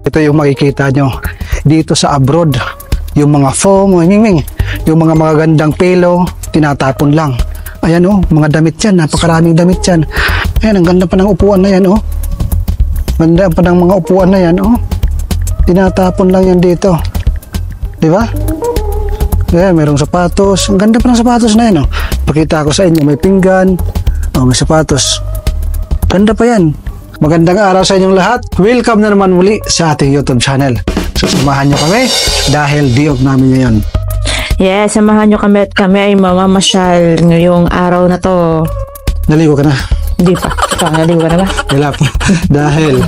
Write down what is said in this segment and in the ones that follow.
Ito yung makikita nyo dito sa abroad. Yung mga foam, yung mga magagandang pillow, tinatapon lang. Ayan oh, mga damit yan, napakaraming damit yan. Ayan, ang ganda pa ng upuan na yan oh. Ganda pa ng mga upuan na yan oh. Tinatapon lang yan dito. Di ba? Ayan, merong sapatos. Ang ganda pa ng sapatos na yan oh. Pakita ko sa inyo, may pinggan. Oh, may sapatos. Ganda pa yan. Magandang araw sa inyong lahat. Welcome na naman muli sa ating YouTube channel. So, samahan nyo kami dahil diog namin ngayon. Yes, samahan nyo kami at kami ay mamamasyal ngayong araw na to. Naligo ka na? Hindi pa. Naligo ka na ba? Wala pa. Dahil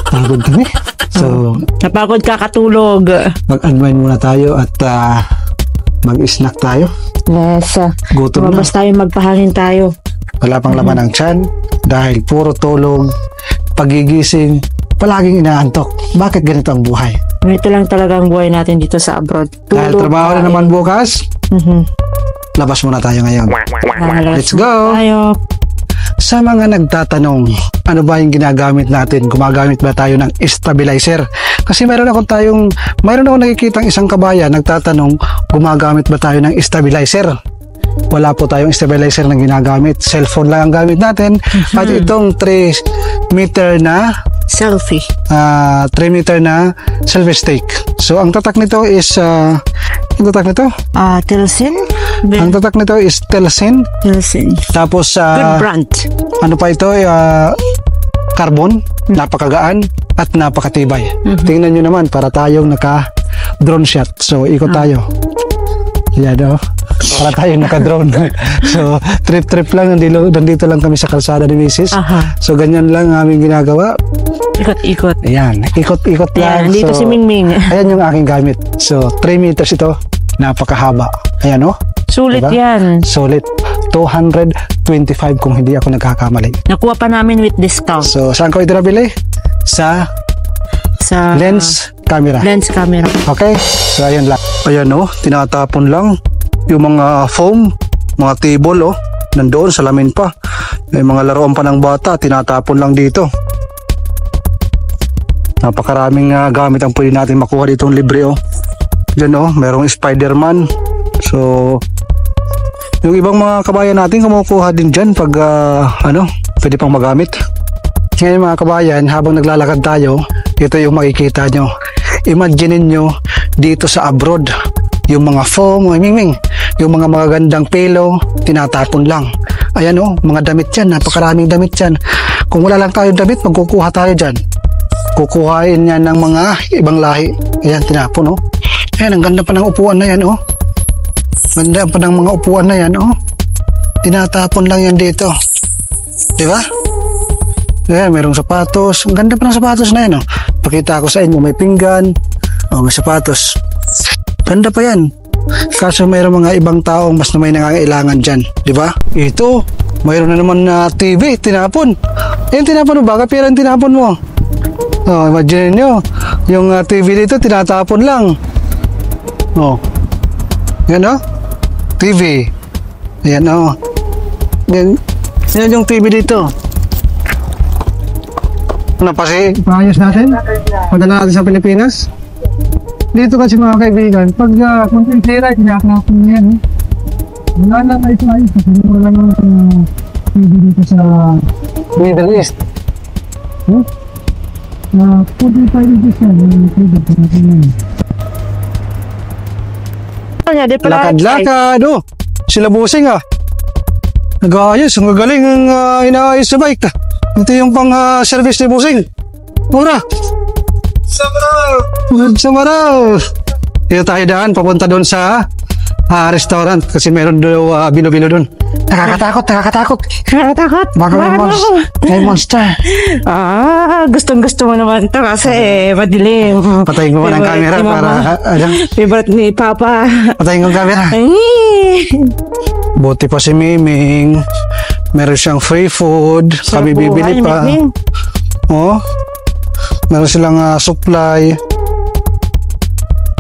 pagod kami. So, napagod ka katulog. Mag-unwind muna tayo at mag-snack tayo. Yes. Gutom na. Lumabas tayo, magpahangin tayo. Wala pang laman ng tiyan dahil puro tulog, pagigising, palaging inaantok. Bakit ganito ang buhay? Ganito lang talaga ang buhay natin dito sa abroad. Dahil trabaho na naman bukas, labas muna tayo ngayon. Let's go! Tayo. Sa mga nagtatanong, ano ba yung ginagamit natin? Gumagamit ba tayo ng stabilizer? Kasi mayroon ako nakikitang isang kabayan nagtatanong, gumagamit ba tayo ng stabilizer? Wala po tayong stabilizer na ginagamit. Cellphone lang ang gamit natin. At itong 3 meter na Selfie. 3 meter na selfie stick. So, ang tatak nito is Telsin? Ang tatak nito is Telsin. Telsin. Tapos, Good brand. ano pa ito? Carbon. Napakagaan at napakatibay. Tingnan nyo naman, para tayong naka-drone shot. So, ikot tayo. Yan o. Para tayong naka-drone. So, trip lang. Nandito lang kami sa kalsada ni Mrs. So, ganyan lang ang aming ginagawa. Ikot-ikot. Ayan. Ikot-ikot lang. Ayan, dito so, si Mingming. Ayan yung aking gamit. So, 3 meters ito. Napakahaba. Ayan o. Sulit diba? yan. Sulit. 225 kung hindi ako nagkakamali. Nakuha pa namin with discount. So, saan ko ito nabili? Sa lens camera. Lens camera. Okay? So, ayan lang. Ayan o. Tinatapon lang. Yung mga foam, mga table nandoon, salamin pa. May mga laruan pa ng bata, tinatapon lang dito. Napakaraming gamit ang pwede natin makuha dito ng libre Diyan merong Spider-Man. So, yung ibang mga kabayan natin kumukuha din dyan pag pwede pang magamit. Ngayon mga kabayan, habang naglalakad tayo, ito yung makikita nyo. Imagine nyo dito sa abroad, yung mga foam, yung mga magagandang pillow, tinatapon lang. Ayan mga damit yan, napakaraming damit yan. Kung wala lang tayong damit, magkukuha tayo dyan. Kukuhain yan ng mga ibang lahi. Ayan, tinapon Ayan, ang ganda pa ng upuan na yan Ganda pa ng mga upuan na yan Tinatapon lang yan dito. Diba? Ayan, merong sapatos. Ang ganda pa ng sapatos na yan Pakita ko sa inyo, may pinggan. May sapatos. Ganda pa yan. Kaso mayroong mga ibang taong mas na may nangangailangan dyan. Diba? Ito, mayroon na naman na TV, tinapon. Ayan, tinapon mo ba? Kapira ang tinapon mo. Imagine nyo, yung TV dito, tinatapon lang. Yan TV. Ayan yan yung TV dito. Ano pa paayos natin? Padala natin sa Pilipinas? Dito kasi mga kaibigan, pag kung sira, tinatapon yan. Wala lang na ito ayos. Kasi wala lang ang TV dito sa Middle East. 45 inches yan. Lakad-lakad. Sila busing nag-aayos. Ang gagaling ang inaayos sa bike. Ito yung pang service ni busing. Mura. Samaraw. Dito tayo daan. Papunta doon sa restaurant. Kasi meron doon bilo-bilo doon. Nakakatakot. Baka may monster. Gustong-gusto mo naman ito kasi madilim. Patayin ko ng camera para favorite ni Papa. Patayin ko ng camera. Buti pa si Miming. Meron siyang free food. Kami bibili pa. Meron silang supply.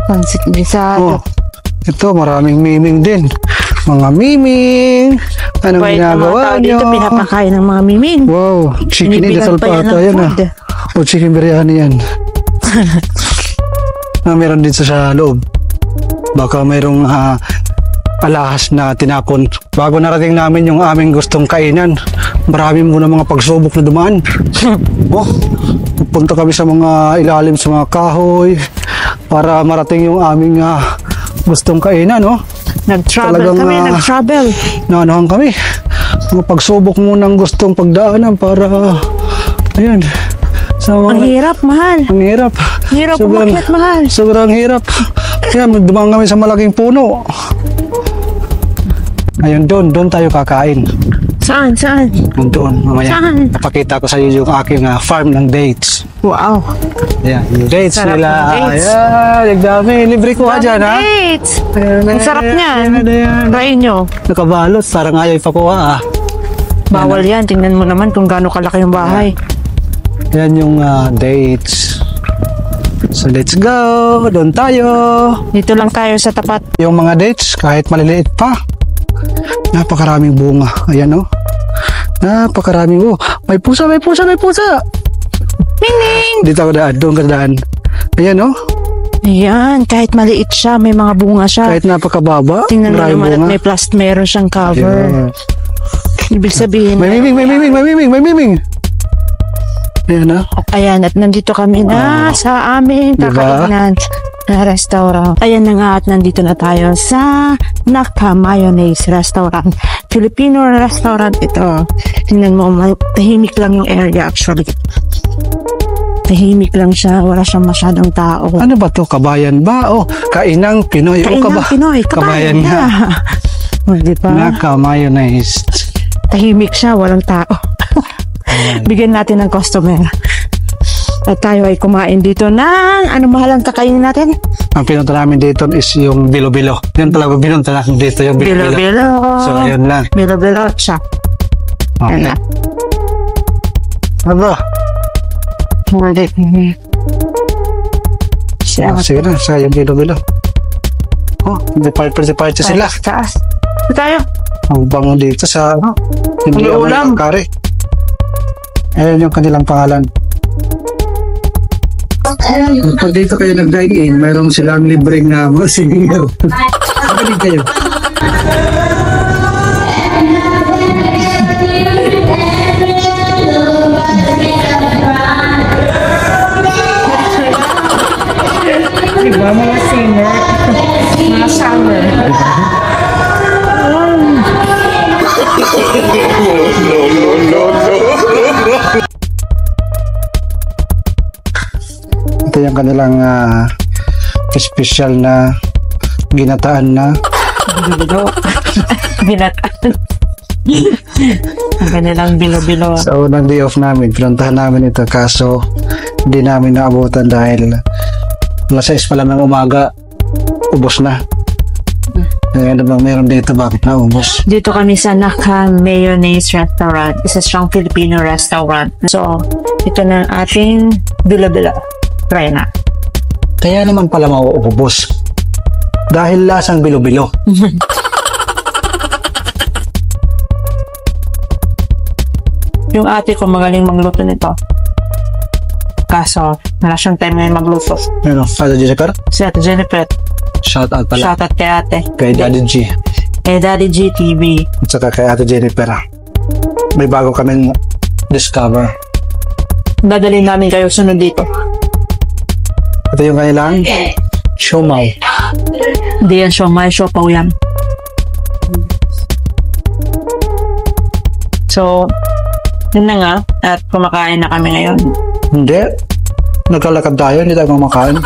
Pansit bisado. Ito, maraming Miming din. Mga Miming. Anong ginagawa nyo? Dito pinapakain ng mga Miming. Wow, chicken in the salpata. Yan chicken biryani yan. na meron dito sa loob. Baka mayroong alahas na tinapon. Bago narating namin yung aming gustong kainan, marami muna mga pagsubok na dumaan. Oh, pupunta kami sa mga ilalim sa mga kahoy para marating yung aming gustong kainan. Oh. Nag-travel Talagang, kami, nag-travel. Naanohan kami. Mga pagsubok munang gustong pagdaanan para ayan. Sa mga, Ang hirap, mahal. ang hirap. Hirap umakyat, mahal. Sobrang hirap. Kaya dumaan kami sa malaking puno. Ayun, doon tayo kakain. Saan? Doon, mamaya. Saan? Napakita ko sa iyo yung aking farm ng dates. Wow. Ayan, yung dates Sarap nila. ng dates. Ayan, nagdami. Libre ko dyan, ha? Dates. Ayan, Ang sarap niyan. Ayan. Try nyo. Nakabalot, parang ayaw ipakuha, Bawal yan. Tingnan mo naman kung gaano kalaki yung bahay. Yan yung dates. So let's go. Doon tayo. Dito lang tayo sa tapat. Yung mga dates, kahit maliliit pa. Napakaraming bunga. Ayan, oh. Napakaraming. Oh, may pusa. Ning! Dito ako daan. Doon ka daan. Ayan, oh. Ayan. Kahit maliit siya, may mga bunga siya. Kahit napakababa. Tingnan mo maraming naman at bunga. may meron siyang cover. Ayan. Ibig sabihin, May miming. Ayan, oh. ayan, at nandito kami na sa aming Diba? kakainan na restaurant. Ayan na nga at nandito na tayo sa Naka Mayonnaise Restaurant. Filipino restaurant ito. Tingnan mo, tahimik lang yung area actually. Tahimik lang siya, wala siyang masyadong tao. Ano ba to? Kabayan ba? Oh, kainang Pinoy. Kainang Pinoy, Kabayan nga. nga. O, diba? Naka mayonnaise. Tahimik siya, walang tao. Bigyan natin ng customer. At tayo ay kumain dito ng ano mahalang kakainin natin? Ang pinunta namin dito is yung Bilo-Bilo. Yan talaga pinunta namin dito yung Bilo-Bilo. Bilo-bilo. So, ayun lang. Bilo-bilo siya. Okay. Yan na. Aba, Siya. sige na, sa yung Bilo-Bilo. Oh, departure sila. Taas. Ito tayo. Ang bango dito sa, hindi Ang ako ulam. nakakari. Ayan yung kanilang pangalan. Pag dito kayo nag-dine-in, mayroong silang libreng mga senior. Pagkalig kayo. Diba mga singer? Mga summer. Ito yung kanilang special na ginataan na Bilo-bilo. Binataan. Ang kanilang bilo-bilo. sa unang day off namin. Pinuntahan namin ito kaso hindi namin naabutan dahil alas 6 pa lang ng umaga, ubos na. Ano bang meron dito? Bakit naubos? Dito kami sa Naka Mayonnaise Restaurant. Isa siyang Filipino restaurant. So, ito na ang ating bilo-bilo. Try na. Kaya naman pala mauubos. Dahil lasang bilo-bilo. Yung ate ko magaling magluto nito. Kaso, wala siyang time ngayon magluto. Ano? Father Jennifer? Si Ate Jennifer, Shout out pala. shoutout kay ate. Kay Daddy G. Daddy G TV. At saka kay Ate Jennifer. May bago kaming discover. Dadalhin namin kayo sunod dito. Ito yung kanilang siomai. Hindi yan siomai, siopaw yan. So, yun na nga. At kumakain na kami ngayon. Hindi. Naglalakad tayo, hindi tayo kumakain.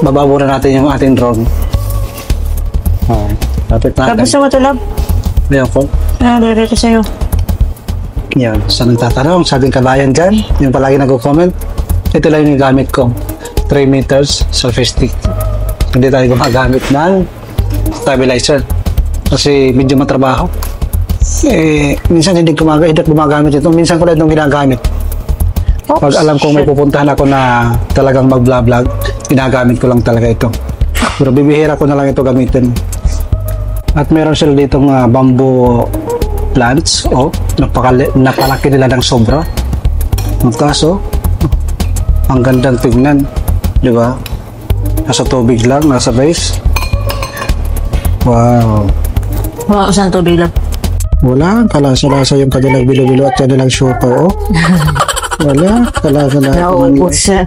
Bababo na natin yung ating drone. Oh, lapit natin. Tapos sa matulog. Ayan po. Narito sa'yo. Yan. Sa nagtatanong, sabing kabayan dyan, yung palagi nag-comment, ito lang yung gamit ko. 3 meters selfie stick. Hindi tayo gumagamit ng stabilizer. Kasi medyo matrabaho. Minsan hindi gumagamit ito. Minsan ko lang itong ginagamit. Pag alam kong may pupuntahan ako na talagang mag-vlog, ginagamit ko lang talaga ito. Pero bibihira ko na lang ito gamitin. At meron sila ditong bamboo plants. Oh, napalaki nila ng sobra. Ang kaso, ang gandang tignan. Di ba? Nasa tubig lang, nasa base. Wow. Mga saan tubig lang. Wala, kalasa-lasa yung kanilang bilo-bilo at kanilang siopaw. Oh. Wala, kalasa-lasa. Naubos siya.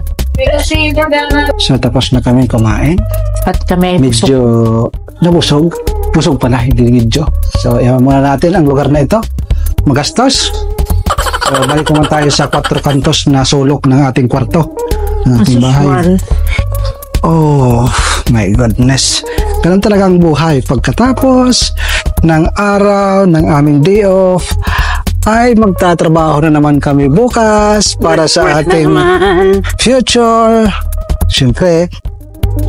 So, tapos na kami kumain. At kami Medyo nabusog. Busog pala, hindi medyo. So, iwan muna natin ang lugar na ito. Magastos. So, balik naman tayo sa 4 kantos na sulok ng ating kwarto. Ng ating bahay. Oh, my goodness. Ganun talaga ang buhay. Pagkatapos ng araw, ng aming day off, ay magtatrabaho na naman kami bukas para sa ating future. Siyempre,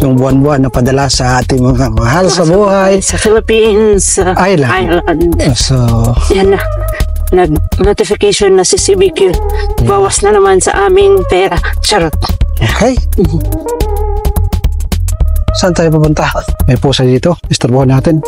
yung buwan-buwan na padala sa ating mga mahal sa buhay. Sa Philippines Island. So, yan na. Nag-notification na si CBQ. Bawas na naman sa aming pera. Charot. okay. Saan tayo pupunta? May pusa dito. Istorbohan natin.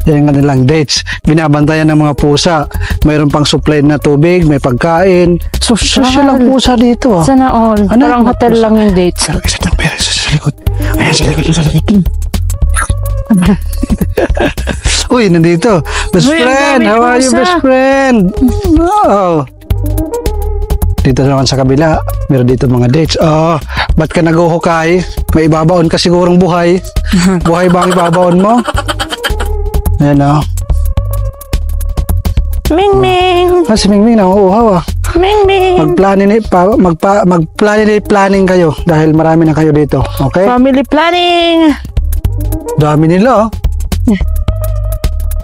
Yan ang kanilang dates. Binabantayan ng mga pusa. Mayroon pang supply na tubig, may pagkain. Social ang pusa dito. Sana all. Ano? Parang hotel lang yung dates. Isa ng pera sa likod. Ayan, sa likod. Uy, nandito. Best Uy, ang friend. daming How are you, pusa. best friend? Wow. Dito naman sa kabila, meron dito mga dates. Oh, ba't ka nag-uhukay? May ibabaon ka sigurong buhay. Buhay ba ang ibabaon mo? Ayan o. Ming Ming! Si Mingming nauuhaw ah. Ming Ming! Mag-planning kayo dahil marami na kayo dito. Okay? Family planning! Dami nila oh.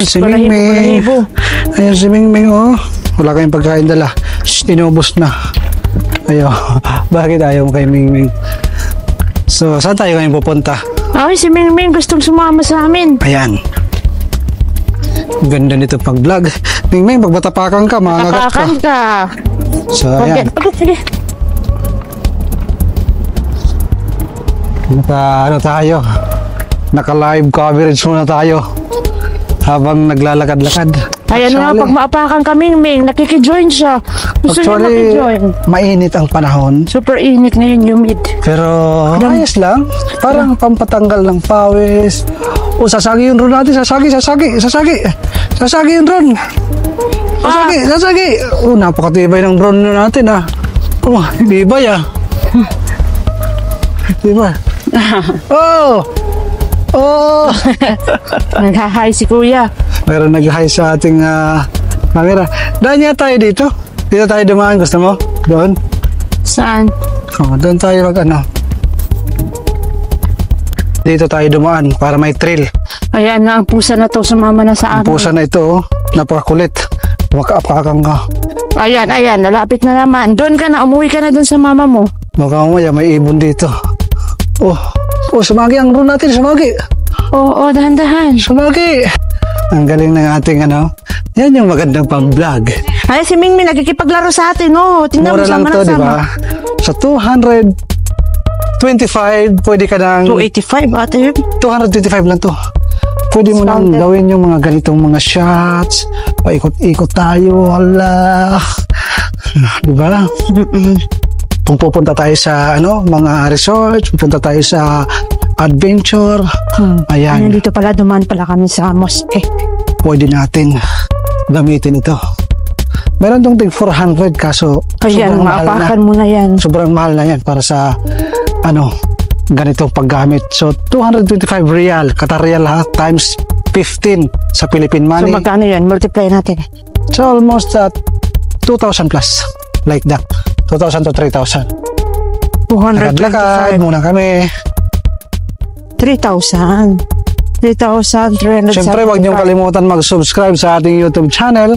Si Mingming. Balahibo. Ayan si Mingming oh. Wala kayong pagkain dala. Shh, inubos na. Ayo, bakit ayaw mo kay Mingming? So, saan tayo ngayon pupunta? Ay, si Ming Ming gustong sumama sa amin. Ayan. Ganda nito pag vlog. Mingming, pag matapakan ka, mangagat ka. Tapakan ka. So, ayan. Okay, sige. Ano tayo? Naka-live coverage muna tayo habang naglalakad-lakad. Ayan nga, pag maapakan ka, Ming Ming, nakikijoin siya. Gusto niya Actually, makijoin. mainit ang panahon. Super init ngayon, humid. Pero ayos lang. Parang pampatanggal ng pawis. O, sasagi yung ron natin. Sasagi yung ron. Sasagi. O, napakatibay ng ron natin ah. Oh, tibay ah. Tibay. Oh! Naghahay si Kuya. Meron nag-hi sa ating camera. Dahil niya tayo dito. Dito tayo dumaan. Gusto mo? Doon? Saan? Oh, doon tayo Dito tayo dumaan para may thrill. Ayan na, ang pusa na to, sumama na sa Ang amin. pusa na ito, napakakulit. Makaapakang ka. Ayan, lalapit na naman. Doon ka na, umuwi ka na doon sa mama mo. Baka mamaya may ibon dito. Oh, sumagi ang ron natin, sumagi. Oo, dahan-dahan. Sumagi. Ang galing ng ating yan yung magandang pang-vlog. Ay, si Ming Ming nagkikipaglaro sa atin, no? Tingnan mo, Mura lang sama to, na di sama. ba? Sa 225, pwede ka ng 285, ate. 225 lang to. Pwede mo nang Discounted. gawin yung mga ganitong mga shots. Paikot-ikot tayo. Hala. Diba? Kung pupunta tayo sa mga resort, pupunta tayo sa adventure. Ayan, Nandito pala, dumaan pala kami sa mosque. pwede natin gamitin ito. Meron tong tig 400 kaso Ayan, maapakan mo na yan. Sobrang mahal na yan para sa ganitong paggamit. So 225 real, Qatar real times 15 sa Philippine So, money. magkano yan? Multiply natin. So almost 2,000 plus. Like that. 2,000 to 3,000. 225. Lakad-lakad muna kami. 3,000. 3,375. Siyempre, huwag niyong kalimutan mag-subscribe sa ating YouTube channel.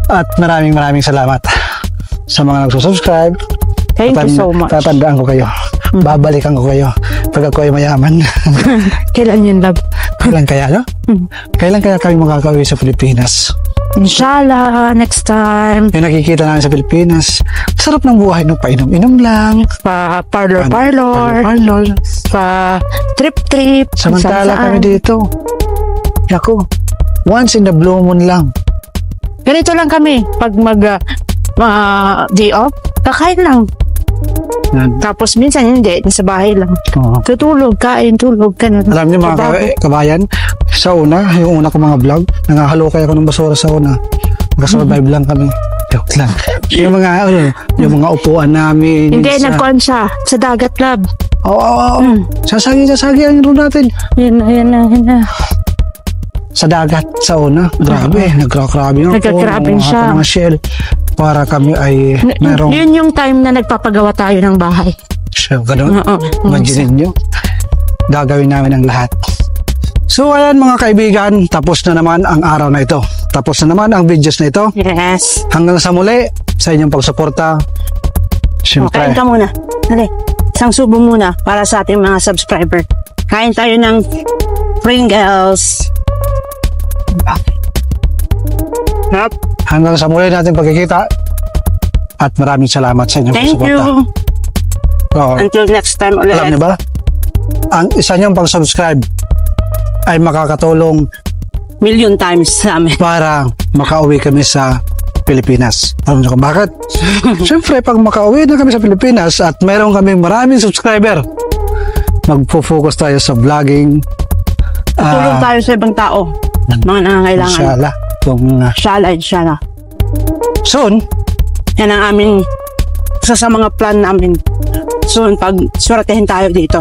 At maraming salamat sa mga nagsusubscribe. Thank you so much. Tatandaan ko kayo. Babalikan ko kayo pag ako ay mayaman. Kailan yun, love? Kailan kaya, no? Kailan kaya kami makakauwi sa Pilipinas? Inshallah, next time. Yung nakikita namin sa Pilipinas, sarap ng buhay, no? Painom-inom lang, Pa parlor, parlor. pa trip. Samantala kami dito. Ako, once in the blue moon lang. Ganito lang kami. Pag day off, kakain lang. Yan. Tapos minsan hindi, sa bahay lang. Oo. Tutulog, kain, tulog, ganun. Alam niyo mga kabayan, sa una, yung una ko mga vlog, nangahalukay ako ng basura sa una. Nakasurvive lang kami. Joke lang. Yung mga upuan namin. Hindi, nagkuhan siya sa dagat lab. Oo. Sasagi ang room natin. Yun na. Sa dagat, sa una. Grabe, nagkakrabe yung Nagkakrabing siya. Mga shell. Para kami ay merong... Yun yung time na nagpapagawa tayo ng bahay. Siya, ganun. Oo. Imagine nyo. Gagawin namin ang lahat. So ayan mga kaibigan, tapos na naman ang araw na ito. Tapos na naman ang videos na ito. Yes. Hanggang sa muli, sa inyong pagsuporta. Kain ka muna. Dali. Isang subo muna para sa ating mga subscriber. Kain tayo ng Pringles. Yep. Hanggang sa muli natin pagkikita. At maraming salamat sa inyong Thank pagsuporta. you. Oo. Until next time ulit. Alam niyo ba? Ang isa niyong pag-subscribe ay makakatulong Million times sa amin. para makauwi kami sa Pilipinas. Alam niyo kung bakit? Siyempre, pag makauwi na kami sa Pilipinas at meron kaming maraming subscriber, magpo-focus tayo sa vlogging. Tulong tayo sa ibang tao. Mga nangangailangan. Inshallah. Inshallah. Soon, Yan ang aming isa sa mga plan namin. Soon, pag sweratehin tayo dito.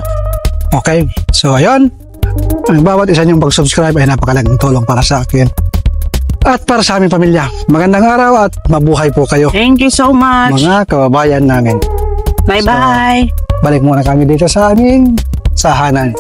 okay. So, ayun. Ang bawat isa niyong pag-subscribe ay napakalaking tulong para sa akin. At para sa aming pamilya. Magandang araw at mabuhay po kayo, Thank you so much. mga kababayan namin. Bye-bye. Balik muna kami dito sa aming sahanan.